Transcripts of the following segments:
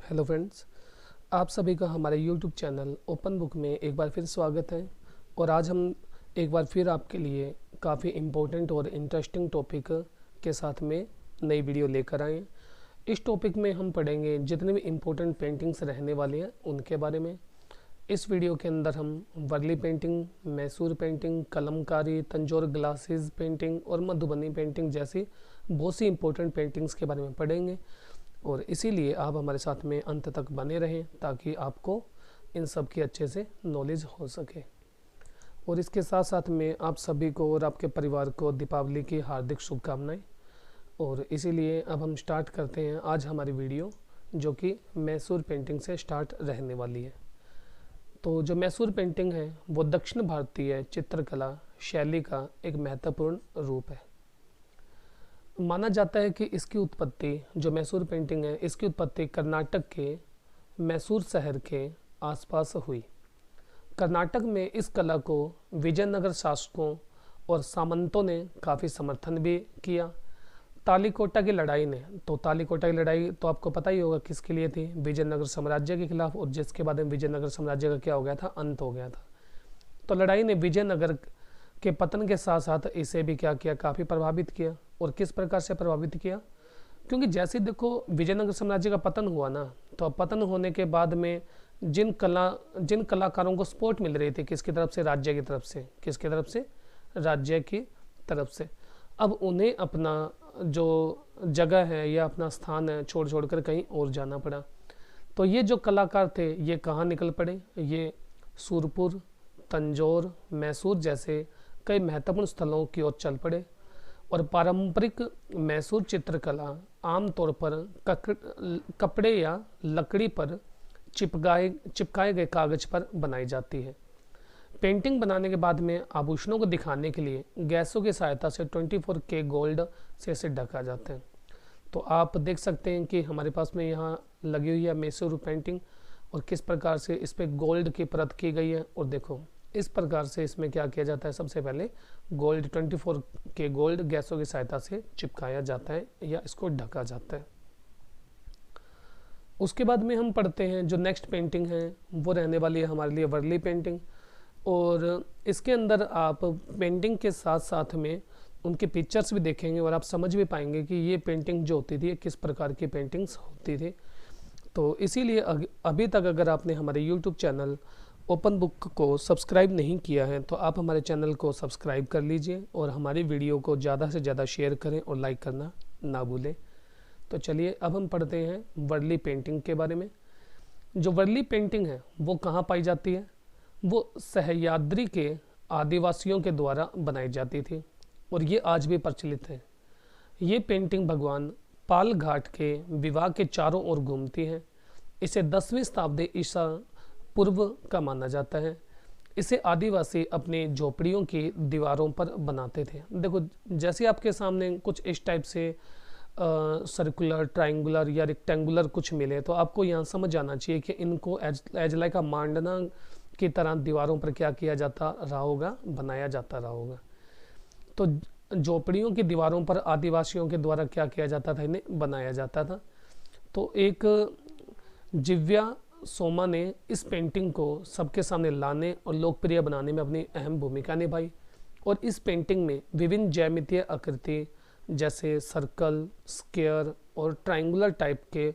Hello friends, आप सभी का हमारे यूट्यूब चैनल ओपन बुक में एक बार फिर स्वागत है। और आज हम एक बार फिर आपके लिए काफ़ी इम्पोर्टेंट और इंटरेस्टिंग टॉपिक के साथ में नई वीडियो लेकर आए हैं। इस टॉपिक में हम पढ़ेंगे जितने भी इम्पोर्टेंट पेंटिंग्स रहने वाली हैं उनके बारे में। इस वीडियो के अंदर हम Warli painting, Mysore painting, Kalamkari, Tanjore glasses painting और मधुबनी पेंटिंग जैसी बहुत सी इम्पोर्टेंट पेंटिंग्स के बारे में पढ़ेंगे। और इसीलिए आप हमारे साथ में अंत तक बने रहें ताकि आपको इन सब की अच्छे से नॉलेज हो सके। और इसके साथ साथ में आप सभी को और आपके परिवार को दीपावली की हार्दिक शुभकामनाएं। और इसीलिए अब हम स्टार्ट करते हैं आज हमारी वीडियो, जो कि मैसूर पेंटिंग से स्टार्ट रहने वाली है। तो जो मैसूर पेंटिंग है वो दक्षिण भारतीय चित्रकला शैली का एक महत्वपूर्ण रूप है। माना जाता है कि इसकी उत्पत्ति, जो मैसूर पेंटिंग है, इसकी उत्पत्ति कर्नाटक के मैसूर शहर के आसपास हुई। कर्नाटक में इस कला को विजयनगर शासकों और सामंतों ने काफ़ी समर्थन भी किया। तालीकोटा की लड़ाई ने, तो तालीकोटा की लड़ाई तो आपको पता ही होगा किसके लिए थी, विजयनगर साम्राज्य के खिलाफ, और जिसके बाद में विजयनगर साम्राज्य का क्या हो गया था, अंत हो गया था। तो लड़ाई ने विजयनगर के पतन के साथ साथ इसे भी क्या किया, काफ़ी प्रभावित किया। और किस प्रकार से प्रभावित किया, क्योंकि जैसे देखो विजयनगर साम्राज्य का पतन हुआ ना, तो पतन होने के बाद में जिन कलाकारों को सपोर्ट मिल रही थी, किसकी तरफ से, राज्य की तरफ से, किसकी तरफ से, राज्य की तरफ से, अब उन्हें अपना जो जगह है या अपना स्थान है छोड़ छोड़ कर कहीं और जाना पड़ा। तो ये जो कलाकार थे ये कहाँ निकल पड़े, ये सूरपुर, तंजौर, मैसूर जैसे कई महत्वपूर्ण स्थलों की ओर चल पड़े। और पारंपरिक मैसूर चित्रकला आमतौर पर कपड़े या लकड़ी पर चिपकाए गए कागज पर बनाई जाती है। पेंटिंग बनाने के बाद में आभूषणों को दिखाने के लिए गैसों की सहायता से 24K गोल्ड से इसे ढका जाते हैं। तो आप देख सकते हैं कि हमारे पास में यहाँ लगी हुई है मैसूर पेंटिंग, और किस प्रकार से इस पर गोल्ड की परत की गई है। और देखो इस प्रकार से इसमें क्या किया जाता है, सबसे पहले गोल्ड 24K गोल्ड गैसों की सहायता से चिपकाया जाता है या इसको ढका जाता है। उसके बाद में हम पढ़ते हैं जो नेक्स्ट पेंटिंग है वो रहने वाली है हमारे लिए वर्ली पेंटिंग। और इसके अंदर आप पेंटिंग के साथ साथ में उनके पिक्चर्स भी देखेंगे और आप समझ भी पाएंगे कि ये पेंटिंग जो होती थी किस प्रकार की पेंटिंग्स होती थी। तो इसीलिए अभी तक अगर आपने हमारे यूट्यूब चैनल ओपन बुक को सब्सक्राइब नहीं किया है तो आप हमारे चैनल को सब्सक्राइब कर लीजिए और हमारी वीडियो को ज़्यादा से ज़्यादा शेयर करें और लाइक करना ना भूलें। तो चलिए अब हम पढ़ते हैं वर्ली पेंटिंग के बारे में। जो वर्ली पेंटिंग है वो कहाँ पाई जाती है, वो सह्याद्री के आदिवासियों के द्वारा बनाई जाती थी और ये आज भी प्रचलित है। ये पेंटिंग भगवान पाल घाट के विवाह के चारों ओर घूमती है। इसे 10वीं शताब्दी ईसा पूर्व का माना जाता है। इसे आदिवासी अपने झोपड़ियों की दीवारों पर बनाते थे। देखो जैसे आपके सामने कुछ इस टाइप से सर्कुलर, ट्रायंगुलर या रेक्टेंगुलर कुछ मिले तो आपको यहाँ समझ आना चाहिए कि इनको एज लाइक का मांडना की तरह दीवारों पर क्या किया जाता रहा होगा, बनाया जाता रहा होगा। तो झोपड़ियों की दीवारों पर आदिवासियों के द्वारा क्या किया जाता था, इन्हें बनाया जाता था। तो एक जिव्या सोमा ने इस पेंटिंग को सबके सामने लाने और लोकप्रिय बनाने में अपनी अहम भूमिका निभाई। और इस पेंटिंग में विभिन्न ज्यामितीय आकृति जैसे सर्कल, स्क्वायर और ट्रायंगुलर टाइप के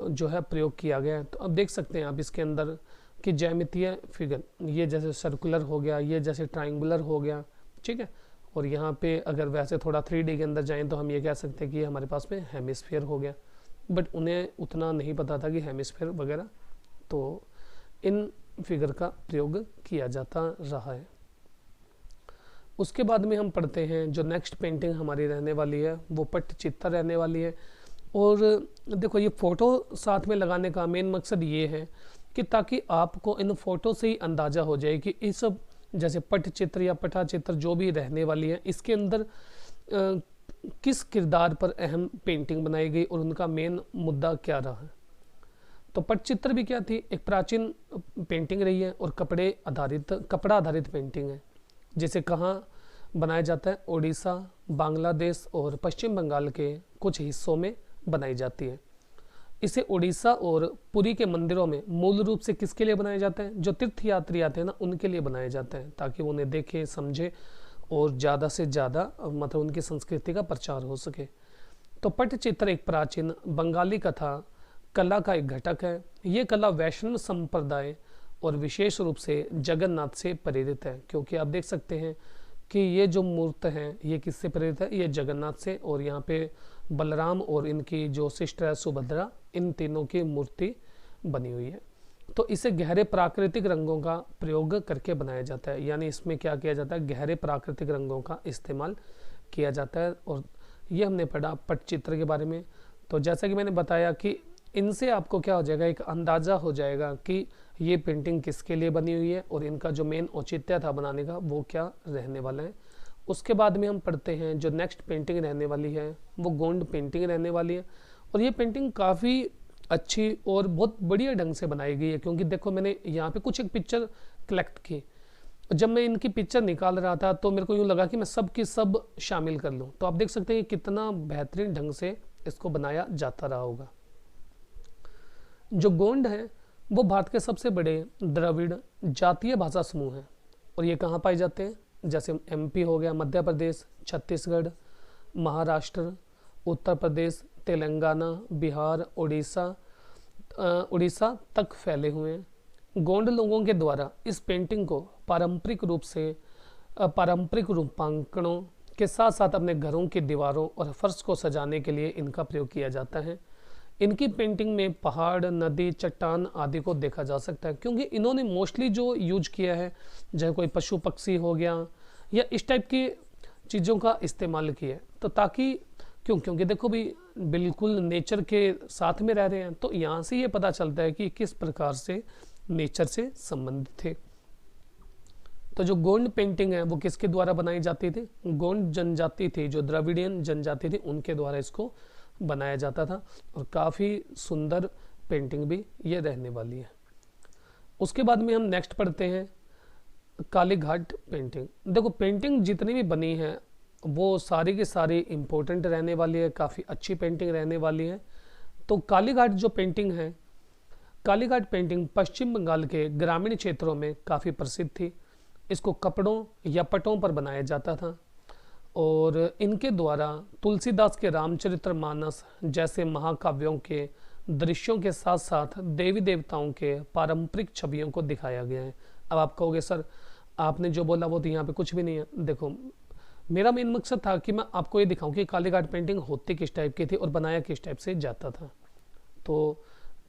जो है प्रयोग किया गया है। तो अब देख सकते हैं आप इसके अंदर कि ज्यामितीय फिगर, ये जैसे सर्कुलर हो गया, ये जैसे ट्रायंगुलर हो गया, ठीक है। और यहाँ पे अगर वैसे थोड़ा 3D के अंदर जाएं तो हम ये कह सकते हैं कि हमारे पास में हेमिस्फीयर हो गया, बट उन्हें उतना नहीं पता था कि हेमिस्फीयर वगैरह, तो इन फिगर का प्रयोग किया जाता रहा है। उसके बाद में हम पढ़ते हैं जो नेक्स्ट पेंटिंग हमारी रहने वाली है वो पट्टचित्र रहने वाली है। और देखो ये फ़ोटो साथ में लगाने का मेन मकसद ये है कि ताकि आपको इन फ़ोटो से ही अंदाज़ा हो जाए कि इस सब जैसे पट्टचित्र या पटाचित्र जो भी रहने वाली है इसके अंदर किस किरदार पर अहम पेंटिंग बनाई गई और उनका मेन मुद्दा क्या रहा है। तो पटचित्र भी क्या थी, एक प्राचीन पेंटिंग रही है और कपड़ा आधारित पेंटिंग है, जिसे कहाँ बनाया जाता है, उड़ीसा, बांग्लादेश और पश्चिम बंगाल के कुछ हिस्सों में बनाई जाती है। इसे उड़ीसा और पुरी के मंदिरों में मूल रूप से किसके लिए बनाए जाते हैं? जो तीर्थ यात्री आते हैं ना, उनके लिए बनाए जाते हैं, ताकि वो उन्हें देखें, समझे और ज़्यादा से ज़्यादा मतलब उनकी संस्कृति का प्रचार हो सके। तो पट्टचित्र एक प्राचीन बंगाली कथा कला का एक घटक है। ये कला वैष्णव संप्रदाय और विशेष रूप से जगन्नाथ से प्रेरित है, क्योंकि आप देख सकते हैं कि ये जो मूर्त हैं ये किससे प्रेरित है? ये जगन्नाथ से। और यहाँ पे बलराम और इनकी जो सिस्टर है सुभद्रा, इन तीनों की मूर्ति बनी हुई है। तो इसे गहरे प्राकृतिक रंगों का प्रयोग करके बनाया जाता है, यानी इसमें क्या किया जाता है? गहरे प्राकृतिक रंगों का इस्तेमाल किया जाता है। और ये हमने पढ़ा पट्टचित्र के बारे में। तो जैसा कि मैंने बताया कि इनसे आपको क्या हो जाएगा? एक अंदाज़ा हो जाएगा कि ये पेंटिंग किसके लिए बनी हुई है और इनका जो मेन औचित्य था बनाने का वो क्या रहने वाला है। उसके बाद में हम पढ़ते हैं जो नेक्स्ट पेंटिंग रहने वाली है वो गोंड पेंटिंग रहने वाली है। और ये पेंटिंग काफ़ी अच्छी और बहुत बढ़िया ढंग से बनाई गई है, क्योंकि देखो मैंने यहाँ पे कुछ एक पिक्चर कलेक्ट की। जब मैं इनकी पिक्चर निकाल रहा था तो मेरे को यूँ लगा कि मैं सब की सब शामिल कर लूँ। तो आप देख सकते हैं कितना बेहतरीन ढंग से इसको बनाया जाता रहा होगा। जो गोंड है वो भारत के सबसे बड़े द्रविड़ जातीय भाषा समूह हैं। और ये कहाँ पाए जाते हैं? जैसे एमपी हो गया, मध्य प्रदेश, छत्तीसगढ़, महाराष्ट्र, उत्तर प्रदेश, तेलंगाना, बिहार, उड़ीसा तक फैले हुए हैं। गोंड लोगों के द्वारा इस पेंटिंग को पारंपरिक रूपांकनों के साथ साथ अपने घरों की दीवारों और फर्श को सजाने के लिए इनका प्रयोग किया जाता है। इनकी पेंटिंग में पहाड़, नदी, चट्टान आदि को देखा जा सकता है, क्योंकि इन्होंने मोस्टली जो यूज किया है, चाहे कोई पशु पक्षी हो गया या इस टाइप की चीज़ों का इस्तेमाल किया है। तो ताकि क्योंकि देखो भी बिल्कुल नेचर के साथ में रह रहे हैं, तो यहाँ से ये पता चलता है कि किस प्रकार से नेचर से संबंधित थे। तो जो गोंड पेंटिंग है वो किसके द्वारा बनाई जाती थी? गोंड जनजाति थी, जो द्रविडियन जनजाति थी, उनके द्वारा इसको बनाया जाता था। और काफ़ी सुंदर पेंटिंग भी ये रहने वाली है। उसके बाद में हम नेक्स्ट पढ़ते हैं काली घाट पेंटिंग। देखो पेंटिंग जितनी भी बनी है वो सारी की सारी इम्पोर्टेंट रहने वाली है, काफ़ी अच्छी पेंटिंग रहने वाली है। तो काली घाट जो पेंटिंग है, काली घाट पेंटिंग पश्चिम बंगाल के ग्रामीण क्षेत्रों में काफ़ी प्रसिद्ध थी। इसको कपड़ों या पटों पर बनाया जाता था और इनके द्वारा तुलसीदास के रामचरितमानस जैसे महाकाव्यों के दृश्यों के साथ साथ देवी देवताओं के पारंपरिक छवियों को दिखाया गया है। अब आप कहोगे सर आपने जो बोला वो तो यहाँ पे कुछ भी नहीं है। देखो मेरा मेन मकसद था कि मैं आपको ये दिखाऊं कि काली घाट पेंटिंग होती किस टाइप की थी और बनाया किस टाइप से जाता था।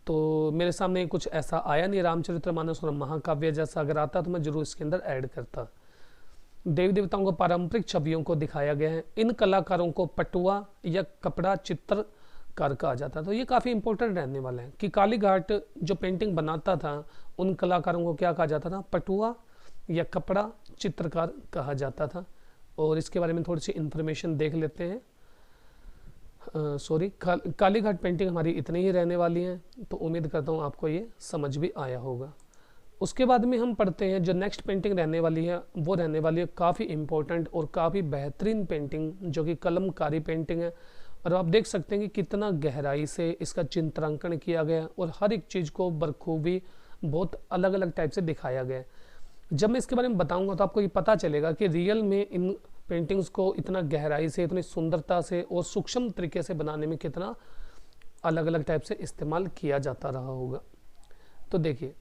तो मेरे सामने कुछ ऐसा आया नहीं रामचरितमानस और महाकाव्य जैसा, अगर आता तो मैं जरूर इसके अंदर ऐड करता। देवी देवताओं को पारंपरिक छवियों को दिखाया गया है। इन कलाकारों को पटुआ या कपड़ा चित्रकार कहा जाता। तो ये काफ़ी इंपॉर्टेंट रहने वाला है कि काली घाट जो पेंटिंग बनाता था उन कलाकारों को क्या कहा जाता था? पटुआ या कपड़ा चित्रकार कहा जाता था। और इसके बारे में थोड़ी सी इन्फॉर्मेशन देख लेते हैं। काली घाट पेंटिंग हमारी इतनी ही रहने वाली है, तो उम्मीद करता हूँ आपको ये समझ भी आया होगा। उसके बाद में हम पढ़ते हैं जो नेक्स्ट पेंटिंग रहने वाली है वो रहने वाली है काफ़ी इम्पोर्टेंट और काफ़ी बेहतरीन पेंटिंग, जो कि कलमकारी पेंटिंग है। और आप देख सकते हैं कि कितना गहराई से इसका चित्रांकन किया गया है और हर एक चीज़ को बखूबी बहुत अलग अलग टाइप से दिखाया गया है। जब मैं इसके बारे में बताऊंगा तो आपको ये पता चलेगा कि रियल में इन पेंटिंग्स को इतना गहराई से, इतनी सुंदरता से और सूक्ष्म तरीके से बनाने में कितना अलग अलग टाइप से इस्तेमाल किया जाता रहा होगा। तो देखिए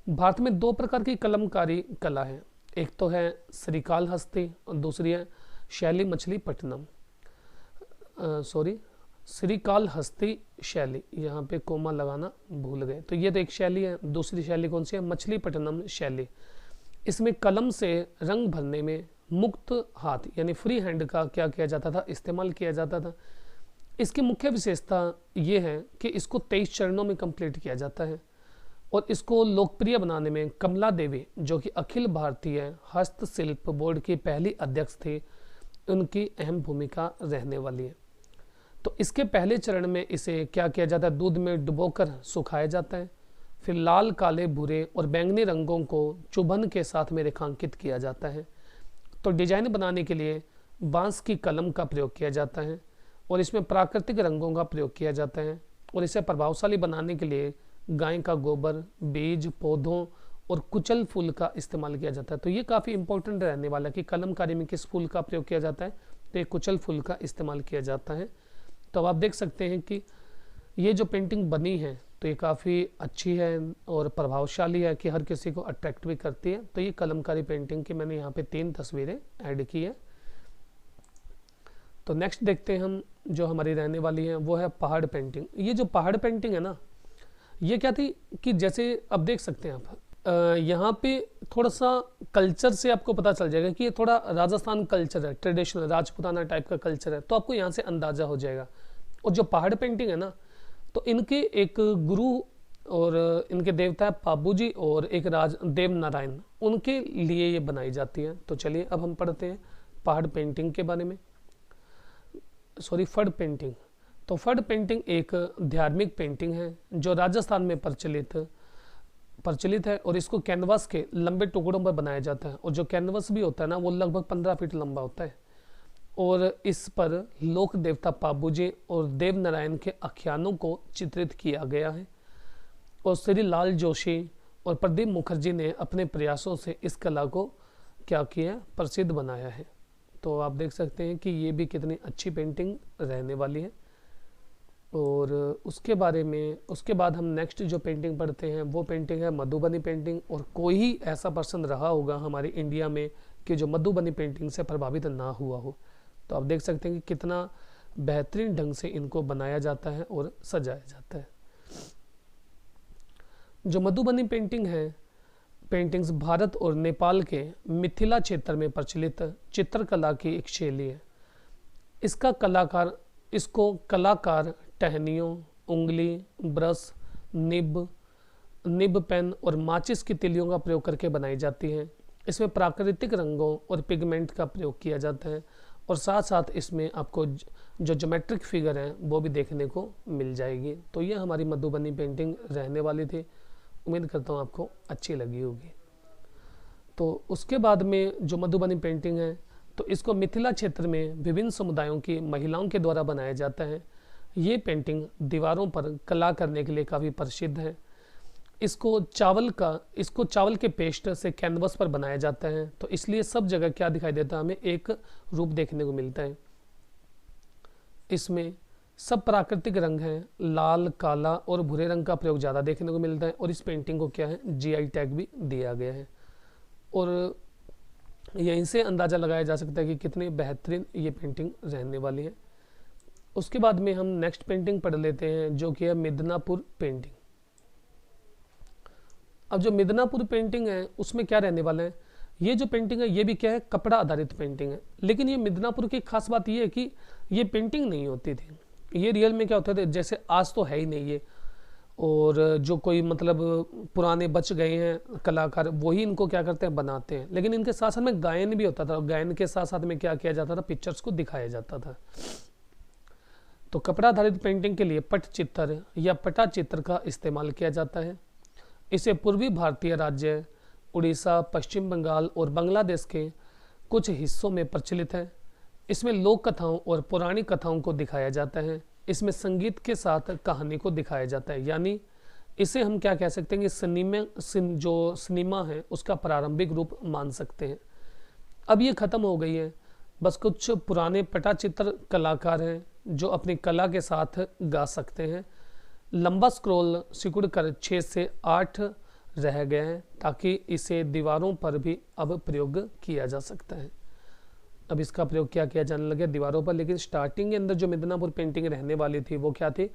भारत में दो प्रकार की कलमकारी कला है, एक तो है श्रीकालहस्ती और दूसरी है शैली मछलीपट्टनम। श्रीकालहस्ती शैली, यहाँ पे कोमा लगाना भूल गए। तो ये तो एक शैली है, दूसरी शैली कौन सी है? मछलीपट्टनम शैली। इसमें कलम से रंग भरने में मुक्त हाथ यानी फ्री हैंड का क्या किया जाता था? इस्तेमाल किया जाता था। इसकी मुख्य विशेषता ये है कि इसको 23 चरणों में कंप्लीट किया जाता है और इसको लोकप्रिय बनाने में कमला देवी, जो कि अखिल भारतीय हस्तशिल्प बोर्ड की पहली अध्यक्ष थी, उनकी अहम भूमिका रहने वाली है। तो इसके पहले चरण में इसे क्या किया जाता है? दूध में डुबोकर सुखाया जाता है। फिर लाल, काले, भूरे और बैंगनी रंगों को चुभन के साथ में रेखांकित किया जाता है। तो डिजाइन बनाने के लिए बांस की कलम का प्रयोग किया जाता है और इसमें प्राकृतिक रंगों का प्रयोग किया जाता है। और इसे प्रभावशाली बनाने के लिए गाय का गोबर, बीज, पौधों और कुचल फूल का इस्तेमाल किया जाता है। तो ये काफ़ी इंपॉर्टेंट रहने वाला है कि कलमकारी में किस फूल का प्रयोग किया जाता है, तो ये कुचल फूल का इस्तेमाल किया जाता है। तो अब आप देख सकते हैं कि ये जो पेंटिंग बनी है तो ये काफ़ी अच्छी है और प्रभावशाली है कि हर किसी को अट्रैक्ट भी करती है। तो ये कलमकारी पेंटिंग की मैंने यहाँ पे 3 तस्वीरें ऐड की है। तो नेक्स्ट देखते हैं हम, जो हमारी रहने वाली है वो है पहाड़ पेंटिंग। ये जो पहाड़ पेंटिंग है ना, ये क्या थी कि जैसे अब देख सकते हैं आप यहाँ पे थोड़ा सा कल्चर से आपको पता चल जाएगा कि ये थोड़ा राजस्थान कल्चर है, ट्रेडिशनल राजपूताना टाइप का कल्चर है, तो आपको यहाँ से अंदाज़ा हो जाएगा। और जो पहाड़ पेंटिंग है ना, तो इनके एक गुरु और इनके देवता है पाबूजी और एक राज देव नारायण, उनके लिए ये बनाई जाती है। तो चलिए अब हम पढ़ते हैं पहाड़ पेंटिंग के बारे में, सॉरी फड़ पेंटिंग। तो फड़ पेंटिंग एक धार्मिक पेंटिंग है जो राजस्थान में प्रचलित है और इसको कैनवास के लंबे टुकड़ों पर बनाया जाता है। और जो कैनवास भी होता है ना, वो लगभग 15 फीट लंबा होता है और इस पर लोक देवता पाबूजी और देव नारायण के आख्यानों को चित्रित किया गया है। और श्री लाल जोशी और प्रदीप मुखर्जी ने अपने प्रयासों से इस कला को क्या किया, प्रसिद्ध बनाया है। तो आप देख सकते हैं कि ये भी कितनी अच्छी पेंटिंग रहने वाली है। और उसके बाद हम नेक्स्ट जो पेंटिंग पढ़ते हैं वो पेंटिंग है मधुबनी पेंटिंग। और कोई ही ऐसा पर्सन रहा होगा हमारे इंडिया में कि जो मधुबनी पेंटिंग से प्रभावित ना हुआ हो। तो आप देख सकते हैं कि कितना बेहतरीन ढंग से इनको बनाया जाता है और सजाया जाता है। जो मधुबनी पेंटिंग है, पेंटिंग्स भारत और नेपाल के मिथिला क्षेत्र में प्रचलित चित्रकला की एक शैली है। इसको कलाकार टहनियों, उंगली, ब्रश, निब पेन और माचिस की तिलियों का प्रयोग करके बनाई जाती है। इसमें प्राकृतिक रंगों और पिगमेंट का प्रयोग किया जाता है और साथ साथ इसमें आपको जो ज्योमेट्रिक फिगर हैं वो भी देखने को मिल जाएगी। तो ये हमारी मधुबनी पेंटिंग रहने वाली थी। उम्मीद करता हूँ आपको अच्छी लगी होगी। तो उसके बाद में जो मधुबनी पेंटिंग है, तो इसको मिथिला क्षेत्र में विभिन्न समुदायों की महिलाओं के द्वारा बनाया जाता है। ये पेंटिंग दीवारों पर कला करने के लिए काफ़ी प्रसिद्ध है। इसको चावल के पेस्ट से कैनवस पर बनाया जाता है, तो इसलिए सब जगह क्या दिखाई देता है, हमें एक रूप देखने को मिलता है। इसमें सब प्राकृतिक रंग हैं, लाल, काला और भूरे रंग का प्रयोग ज़्यादा देखने को मिलता है। और इस पेंटिंग को क्या है, जीआई टैग भी दिया गया है। और यहीं से अंदाज़ा लगाया जा सकता है कि कितनी बेहतरीन ये पेंटिंग रहने वाली है। उसके बाद में हम नेक्स्ट पेंटिंग पढ़ लेते हैं जो कि है मिदनापुर पेंटिंग। अब जो मिदनापुर पेंटिंग है उसमें क्या रहने वाला है, ये जो पेंटिंग है ये भी क्या है, कपड़ा आधारित पेंटिंग है। लेकिन ये मिदनापुर की खास बात ये है कि ये पेंटिंग नहीं होती थी, ये रियल में क्या होता था, जैसे आज तो है ही नहीं ये। और जो कोई मतलब पुराने बच गए हैं कलाकार, वही इनको क्या करते हैं, बनाते हैं। लेकिन इनके साथ साथ में गायन भी होता था, और गायन के साथ साथ में क्या किया जाता था, पिक्चर्स को दिखाया जाता था। तो कपड़ा आधारित पेंटिंग के लिए पटचित्र या पटाचित्र का इस्तेमाल किया जाता है। इसे पूर्वी भारतीय राज्य उड़ीसा, पश्चिम बंगाल और बांग्लादेश के कुछ हिस्सों में प्रचलित है। इसमें लोक कथाओं और पौराणिक कथाओं को दिखाया जाता है। इसमें संगीत के साथ कहानी को दिखाया जाता है, यानी इसे हम क्या कह सकते हैं कि जो सिनेमा है उसका प्रारंभिक रूप मान सकते हैं। अब ये ख़त्म हो गई है, बस कुछ पुराने पटाचित्र कलाकार हैं जो अपनी कला के साथ गा सकते हैं। लंबा स्क्रॉल सिकुड़ कर 6 से 8 रह गए हैं, ताकि इसे दीवारों पर भी अब प्रयोग किया जा सकता है। अब इसका प्रयोग क्या किया जाने लगे, दीवारों पर। लेकिन स्टार्टिंग के अंदर जो मिदनापुर पेंटिंग रहने वाली थी वो क्या थी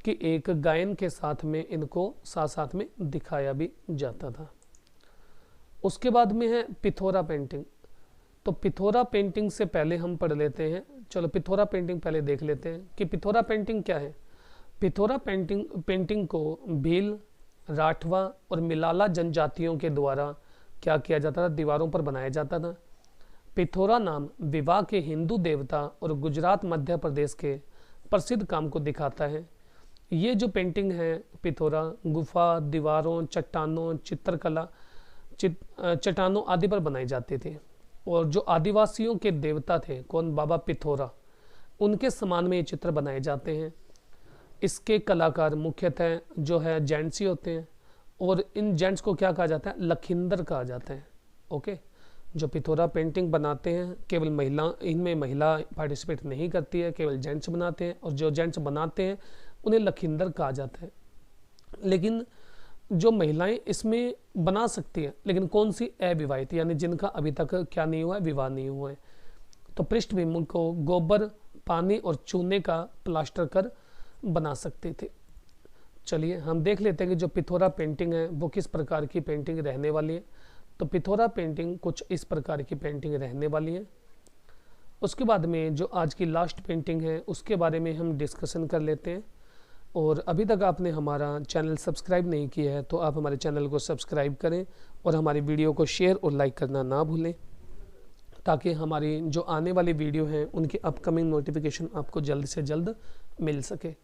कि एक गायन के साथ में इनको साथ साथ में दिखाया भी जाता था। उसके बाद में है पिथौरा पेंटिंग। तो पिथौरा पेंटिंग से पहले हम पढ़ लेते हैं, चलो पिथौरा पेंटिंग पहले देख लेते हैं कि पिथौरा पेंटिंग क्या है। पिथौरा पेंटिंग को भील, राठवा और मिलाला जनजातियों के द्वारा क्या किया जाता था, दीवारों पर बनाया जाता था। पिथौरा नाम विवाह के हिंदू देवता और गुजरात मध्य प्रदेश के प्रसिद्ध काम को दिखाता है। ये जो पेंटिंग है पिथौरा, गुफा, दीवारों, चट्टानों, चित्रकला, चट्टानों आदि पर बनाई जाती थी। और जो आदिवासियों के देवता थे, कौन, बाबा पिथौरा, उनके समान में ये चित्र बनाए जाते हैं। इसके कलाकार मुख्यतः जो है जेंट्स ही होते हैं, और इन जेंट्स को क्या कहा जाता है, लखींदर कहा जाता है। ओके, जो पिथौरा पेंटिंग बनाते हैं केवल महिला, इनमें महिला पार्टिसिपेट नहीं करती है, केवल जेंट्स बनाते हैं, और जो जेंट्स बनाते हैं उन्हें लखींदर कहा जाता है। लेकिन जो महिलाएं इसमें बना सकती हैं, लेकिन कौन सी, अविवाहित, यानी जिनका अभी तक क्या नहीं हुआ है, विवाह नहीं हुआ है, तो पृष्ठभूमि को गोबर, पानी और चूने का प्लास्टर कर बना सकते थे। चलिए हम देख लेते हैं कि जो पिथौरा पेंटिंग है वो किस प्रकार की पेंटिंग रहने वाली है। तो पिथौरा पेंटिंग कुछ इस प्रकार की पेंटिंग रहने वाली है। उसके बाद में जो आज की लास्ट पेंटिंग है उसके बारे में हम डिस्कशन कर लेते हैं। और अभी तक आपने हमारा चैनल सब्सक्राइब नहीं किया है तो आप हमारे चैनल को सब्सक्राइब करें और हमारी वीडियो को शेयर और लाइक करना ना भूलें, ताकि हमारी जो आने वाली वीडियो हैं उनकी अपकमिंग नोटिफिकेशन आपको जल्द से जल्द मिल सके।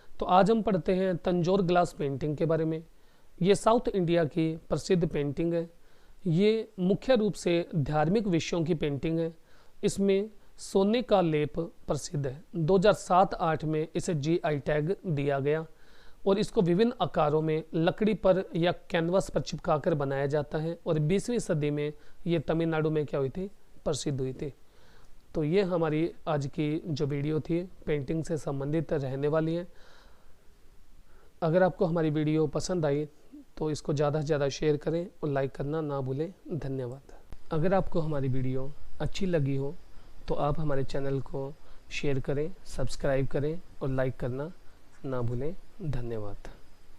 तो आज हम पढ़ते हैं तंजौर ग्लास पेंटिंग के बारे में। ये साउथ इंडिया की प्रसिद्ध पेंटिंग है। ये मुख्य रूप से धार्मिक विषयों की पेंटिंग है। इसमें सोने का लेप प्रसिद्ध है। 2007-8 में इसे GI टैग दिया गया और इसको विभिन्न आकारों में लकड़ी पर या कैनवास पर चिपकाकर बनाया जाता है, और 20वीं सदी में ये तमिलनाडु में क्या हुई थी, प्रसिद्ध हुई थी। तो ये हमारी आज की जो वीडियो थी पेंटिंग से संबंधित रहने वाली है। अगर आपको हमारी वीडियो पसंद आई तो इसको ज़्यादा से ज़्यादा शेयर करें और लाइक करना ना भूलें। धन्यवाद। अगर आपको हमारी वीडियो अच्छी लगी हो तो आप हमारे चैनल को शेयर करें, सब्सक्राइब करें और लाइक करना ना भूलें। धन्यवाद।